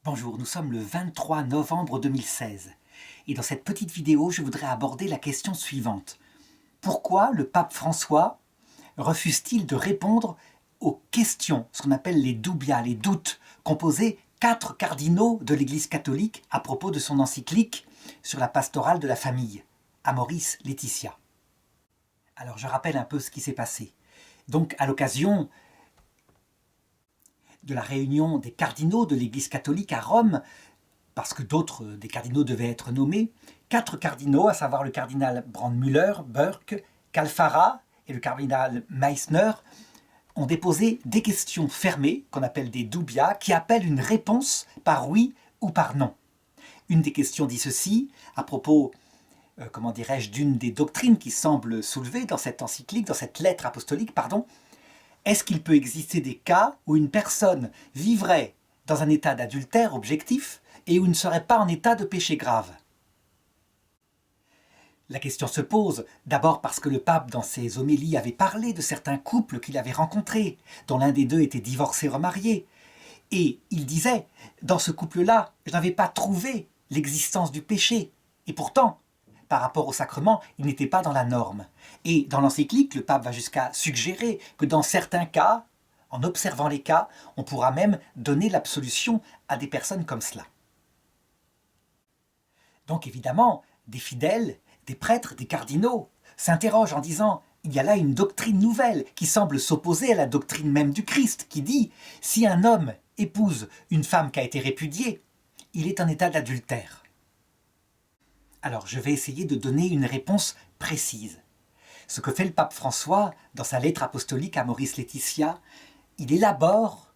Bonjour, nous sommes le 23 novembre 2016 et dans cette petite vidéo, je voudrais aborder la question suivante. Pourquoi le pape François refuse-t-il de répondre aux questions, ce qu'on appelle les dubia, les doutes, qu'ont posés 4 cardinaux de l'Église catholique à propos de son encyclique sur la pastorale de la famille, Amoris Laetitia? Alors je rappelle un peu ce qui s'est passé. Donc à l'occasion de la réunion des cardinaux de l'Église catholique à Rome, parce que d'autres des cardinaux devaient être nommés, 4 cardinaux, à savoir le cardinal Brandmüller, Burke, Calfara et le cardinal Meissner, ont déposé des questions fermées, qu'on appelle des dubia, qui appellent une réponse par oui ou par non. Une des questions dit ceci, à propos, d'une des doctrines qui semble soulevée dans cette encyclique, dans cette lettre apostolique, est-ce qu'il peut exister des cas où une personne vivrait dans un état d'adultère objectif et où il ne serait pas en état de péché grave? La question se pose d'abord parce que le pape, dans ses homélies, avait parlé de certains couples qu'il avait rencontrés, dont l'un des deux était divorcé, remarié. Et il disait, dans ce couple-là, je n'avais pas trouvé l'existence du péché. Et pourtant, par rapport au sacrement, il n'était pas dans la norme. Et dans l'encyclique, le pape va jusqu'à suggérer que dans certains cas, en observant les cas, on pourra même donner l'absolution à des personnes comme cela. Donc évidemment, des fidèles, des prêtres, des cardinaux s'interrogent en disant « il y a là une doctrine nouvelle qui semble s'opposer à la doctrine même du Christ, qui dit « si un homme épouse une femme qui a été répudiée, il est en état d'adultère ». Alors, je vais essayer de donner une réponse précise. Ce que fait le pape François dans sa lettre apostolique à Amoris Laetitia, il élabore,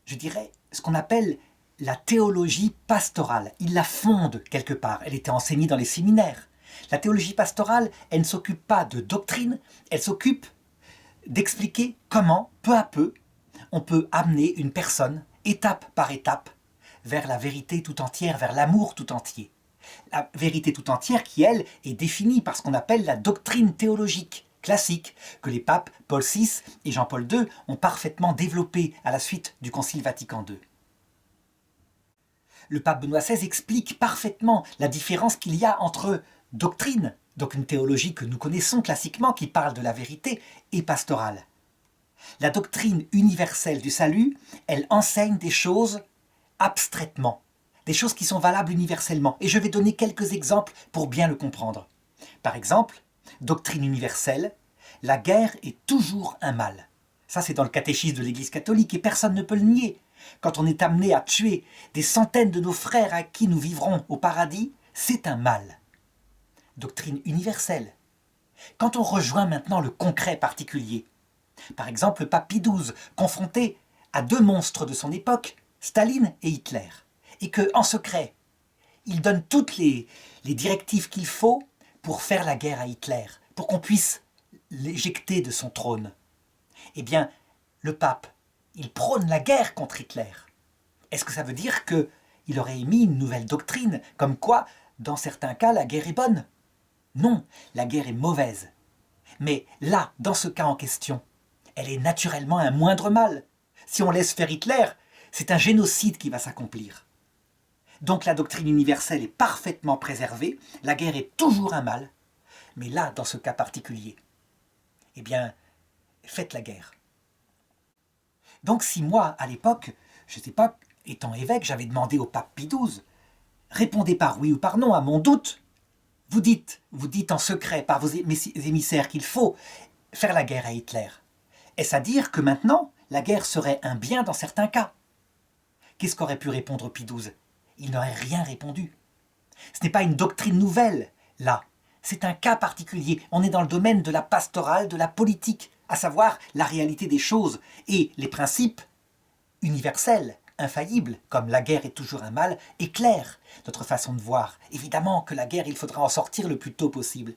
je dirais, ce qu'on appelle la théologie pastorale. Il la fonde quelque part. Elle était enseignée dans les séminaires. La théologie pastorale, elle ne s'occupe pas de doctrine, elle s'occupe d'expliquer comment, peu à peu, on peut amener une personne, étape par étape, vers la vérité tout entière, vers l'amour tout entier. La vérité tout entière qui, elle, est définie par ce qu'on appelle la doctrine théologique classique, que les papes Paul VI et Jean-Paul II ont parfaitement développée à la suite du Concile Vatican II. Le pape Benoît XVI explique parfaitement la différence qu'il y a entre doctrine, donc une théologie que nous connaissons classiquement qui parle de la vérité, et pastorale. La doctrine universelle du salut, elle enseigne des choses abstraitement, des choses qui sont valables universellement. Et je vais donner quelques exemples pour bien le comprendre. Par exemple, doctrine universelle, la guerre est toujours un mal. Ça, c'est dans le catéchisme de l'Église catholique et personne ne peut le nier. Quand on est amené à tuer des centaines de nos frères à qui nous vivrons au paradis, c'est un mal. Doctrine universelle. Quand on rejoint maintenant le concret particulier, par exemple le pape Pie XII, confronté à 2 monstres de son époque, Staline et Hitler, et qu'en secret, il donne toutes les directives qu'il faut pour faire la guerre à Hitler, pour qu'on puisse l'éjecter de son trône. Eh bien, le pape, il prône la guerre contre Hitler. Est-ce que ça veut dire qu'il aurait émis une nouvelle doctrine, comme quoi, dans certains cas, la guerre est bonne? Non, la guerre est mauvaise. Mais là, dans ce cas en question, elle est naturellement un moindre mal. Si on laisse faire Hitler, c'est un génocide qui va s'accomplir. Donc la doctrine universelle est parfaitement préservée, la guerre est toujours un mal, mais là, dans ce cas particulier, eh bien, faites la guerre. Donc si moi, à l'époque, je ne sais pas, étant évêque, j'avais demandé au pape Pie XII, répondez par oui ou par non à mon doute, vous dites en secret par vos émissaires qu'il faut faire la guerre à Hitler. Est-ce à dire que maintenant, la guerre serait un bien dans certains cas? Qu'est-ce qu'aurait pu répondre Pie XII? Il n'aurait rien répondu. Ce n'est pas une doctrine nouvelle, là. C'est un cas particulier. On est dans le domaine de la pastorale, de la politique, à savoir la réalité des choses et les principes universels, infaillibles, comme la guerre est toujours un mal, éclairent notre façon de voir. Évidemment que la guerre, il faudra en sortir le plus tôt possible.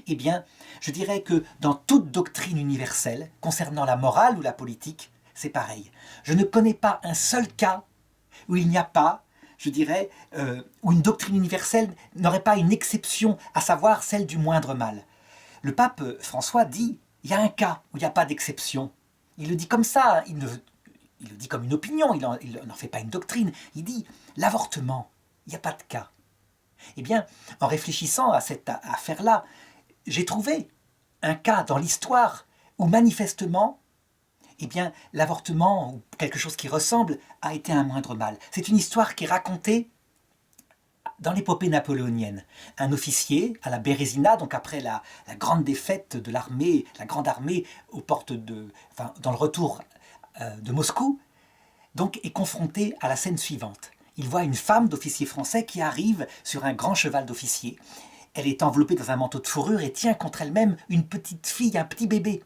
Eh bien, je dirais que dans toute doctrine universelle, concernant la morale ou la politique, c'est pareil. Je ne connais pas un seul cas où il n'y a pas, je dirais, où une doctrine universelle n'aurait pas une exception, à savoir celle du moindre mal. Le pape François dit, il y a un cas où il n'y a pas d'exception. Il le dit comme ça, il il le dit comme une opinion, il n'en fait pas une doctrine. Il dit l'avortement, il n'y a pas de cas. Eh bien, en réfléchissant à cette affaire-là, j'ai trouvé un cas dans l'histoire où manifestement, eh bien, l'avortement, ou quelque chose qui ressemble, a été un moindre mal. C'est une histoire qui est racontée dans l'épopée napoléonienne. Un officier à la Bérésina, donc après la grande défaite de l'armée, la grande armée aux portes dans le retour de Moscou, donc est confronté à la scène suivante. Il voit une femme d'officier français qui arrive sur un grand cheval d'officier. Elle est enveloppée dans un manteau de fourrure et tient contre elle-même une petite fille, un petit bébé.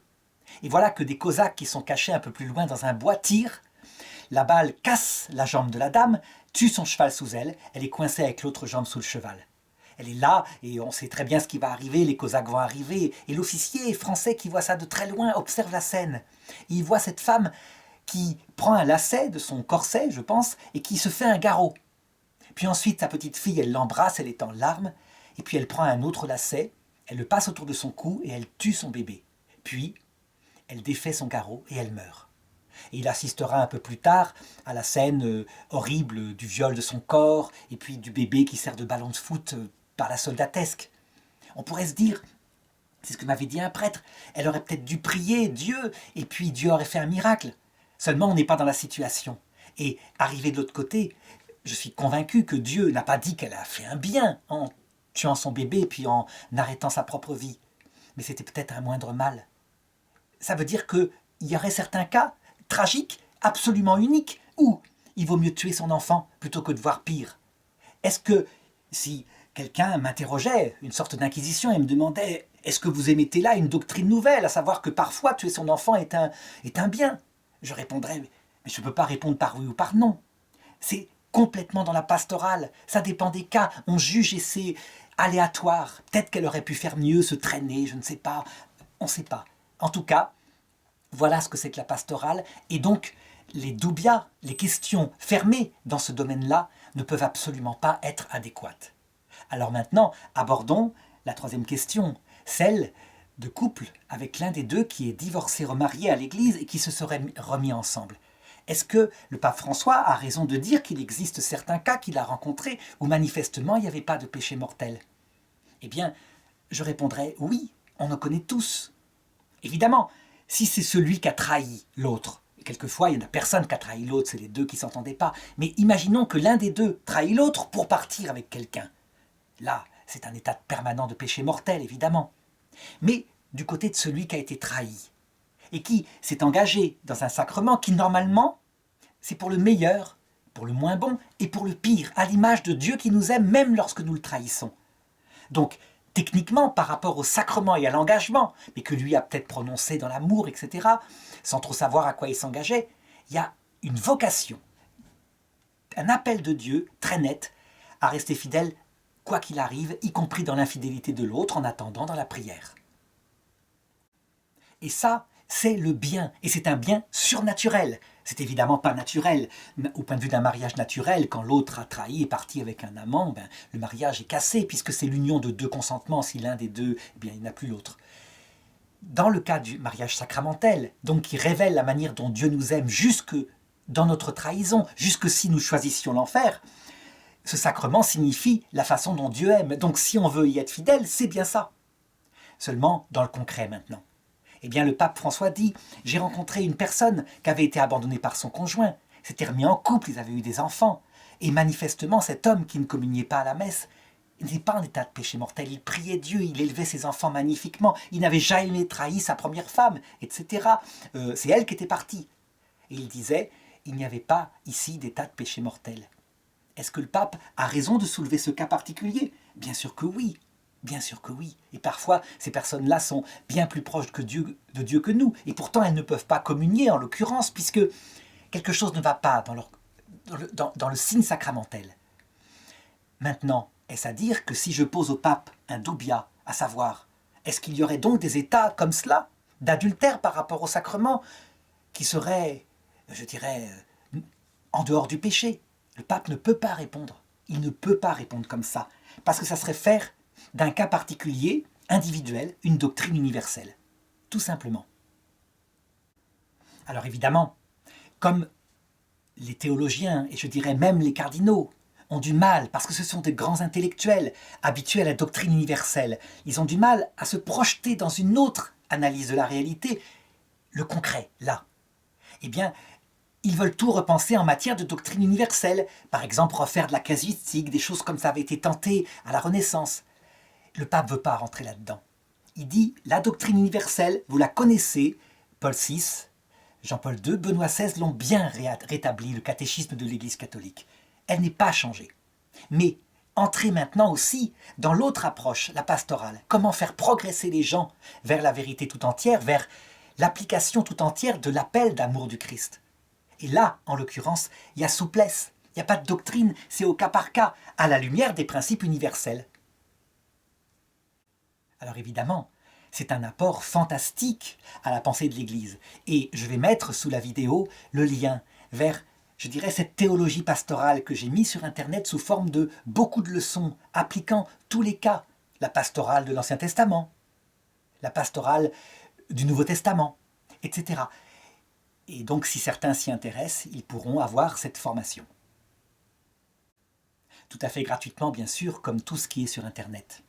Et voilà que des Cosaques qui sont cachés un peu plus loin dans un bois tirent. La balle casse la jambe de la dame, tue son cheval sous elle. Elle est coincée avec l'autre jambe sous le cheval. Elle est là et on sait très bien ce qui va arriver. Les Cosaques vont arriver. Et l'officier français qui voit ça de très loin observe la scène. Et il voit cette femme qui prend un lacet de son corset, je pense, et qui se fait un garrot. Puis ensuite, sa petite fille, elle l'embrasse, elle est en larmes. Et puis elle prend un autre lacet, elle le passe autour de son cou et elle tue son bébé. Puis, elle défait son garrot et elle meurt. Et il assistera un peu plus tard à la scène horrible du viol de son corps et puis du bébé qui sert de ballon de foot par la soldatesque. On pourrait se dire, c'est ce que m'avait dit un prêtre, elle aurait peut-être dû prier Dieu et puis Dieu aurait fait un miracle. Seulement, on n'est pas dans la situation. Et arrivé de l'autre côté, je suis convaincu que Dieu n'a pas dit qu'elle a fait un bien en tuant son bébé et puis en arrêtant sa propre vie. Mais c'était peut-être un moindre mal. Ça veut dire qu'il y aurait certains cas tragiques, absolument uniques, où il vaut mieux tuer son enfant plutôt que de voir pire. Est-ce que si quelqu'un m'interrogeait, une sorte d'inquisition, et me demandait « Est-ce que vous émettez là une doctrine nouvelle, à savoir que parfois tuer son enfant est un bien ?» Je répondrais « Mais je ne peux pas répondre par oui ou par non. » C'est complètement dans la pastorale. Ça dépend des cas. On juge et c'est aléatoire. Peut-être qu'elle aurait pu faire mieux, se traîner, je ne sais pas. On ne sait pas. En tout cas, voilà ce que c'est que la pastorale. Et donc, les doubias, les questions fermées dans ce domaine-là, ne peuvent absolument pas être adéquates. Alors maintenant, abordons la troisième question, celle de couple avec l'un des deux qui est divorcé, remarié à l'Église et qui se serait remis ensemble. Est-ce que le pape François a raison de dire qu'il existe certains cas qu'il a rencontrés où manifestement il n'y avait pas de péché mortel? Eh bien, je répondrai oui, on en connaît tous. Évidemment, si c'est celui qui a trahi l'autre, quelquefois il n'y en a personne qui a trahi l'autre, c'est les deux qui ne s'entendaient pas, mais imaginons que l'un des deux trahit l'autre pour partir avec quelqu'un. Là, c'est un état permanent de péché mortel, évidemment. Mais du côté de celui qui a été trahi, et qui s'est engagé dans un sacrement qui, normalement, c'est pour le meilleur, pour le moins bon et pour le pire, à l'image de Dieu qui nous aime même lorsque nous le trahissons. Donc, techniquement, par rapport au sacrement et à l'engagement, mais que lui a peut-être prononcé dans l'amour, etc., sans trop savoir à quoi il s'engageait, il y a une vocation, un appel de Dieu très net à rester fidèle quoi qu'il arrive, y compris dans l'infidélité de l'autre, en attendant dans la prière. Et ça, c'est le bien, et c'est un bien surnaturel. C'est évidemment pas naturel. Au point de vue d'un mariage naturel, quand l'autre a trahi et est parti avec un amant, le mariage est cassé, puisque c'est l'union de deux consentements. Si l'un des deux, il n'a plus l'autre. Dans le cas du mariage sacramentel, donc qui révèle la manière dont Dieu nous aime jusque dans notre trahison, jusque si nous choisissions l'enfer, ce sacrement signifie la façon dont Dieu aime. Donc si on veut y être fidèle, c'est bien ça. Seulement dans le concret maintenant. Eh bien, le pape François dit « J'ai rencontré une personne qui avait été abandonnée par son conjoint, s'était remis en couple, ils avaient eu des enfants. Et manifestement, cet homme qui ne communiait pas à la messe, il n'est pas en état de péché mortel. Il priait Dieu, il élevait ses enfants magnifiquement. Il n'avait jamais trahi sa première femme, etc. C'est elle qui était partie. Et il disait « Il n'y avait pas ici d'état de péché mortel. » Est-ce que le pape a raison de soulever ce cas particulier? Bien sûr que oui. Bien sûr que oui. Et parfois, ces personnes-là sont bien plus proches de Dieu que nous. Et pourtant, elles ne peuvent pas communier, en l'occurrence, puisque quelque chose ne va pas dans le signe sacramentel. Maintenant, est-ce à dire que si je pose au pape un doubia, à savoir, est-ce qu'il y aurait donc des états comme cela, d'adultère par rapport au sacrement, qui seraient, je dirais, en dehors du péché? Le pape ne peut pas répondre. Il ne peut pas répondre comme ça. Parce que ça serait faire d'un cas particulier, individuel, une doctrine universelle. Tout simplement. Alors évidemment, comme les théologiens, et je dirais même les cardinaux, ont du mal, parce que ce sont des grands intellectuels habitués à la doctrine universelle, ils ont du mal à se projeter dans une autre analyse de la réalité, le concret, là. Eh bien, ils veulent tout repenser en matière de doctrine universelle, par exemple refaire de la casuistique, des choses comme ça avaient été tentées à la Renaissance. Le pape ne veut pas rentrer là-dedans. Il dit, la doctrine universelle, vous la connaissez, Paul VI, Jean-Paul II, Benoît XVI l'ont bien rétabli, le catéchisme de l'Église catholique. Elle n'est pas changée. Mais entrez maintenant aussi dans l'autre approche, la pastorale. Comment faire progresser les gens vers la vérité tout entière, vers l'application tout entière de l'appel d'amour du Christ. Et là, en l'occurrence, il y a souplesse, il n'y a pas de doctrine, c'est au cas par cas, à la lumière des principes universels. Alors évidemment, c'est un apport fantastique à la pensée de l'Église. Et je vais mettre sous la vidéo le lien vers, je dirais, cette théologie pastorale que j'ai mis sur Internet sous forme de beaucoup de leçons appliquant tous les cas. La pastorale de l'Ancien Testament, la pastorale du Nouveau Testament, etc. Et donc si certains s'y intéressent, ils pourront avoir cette formation. Tout à fait gratuitement, bien sûr, comme tout ce qui est sur Internet.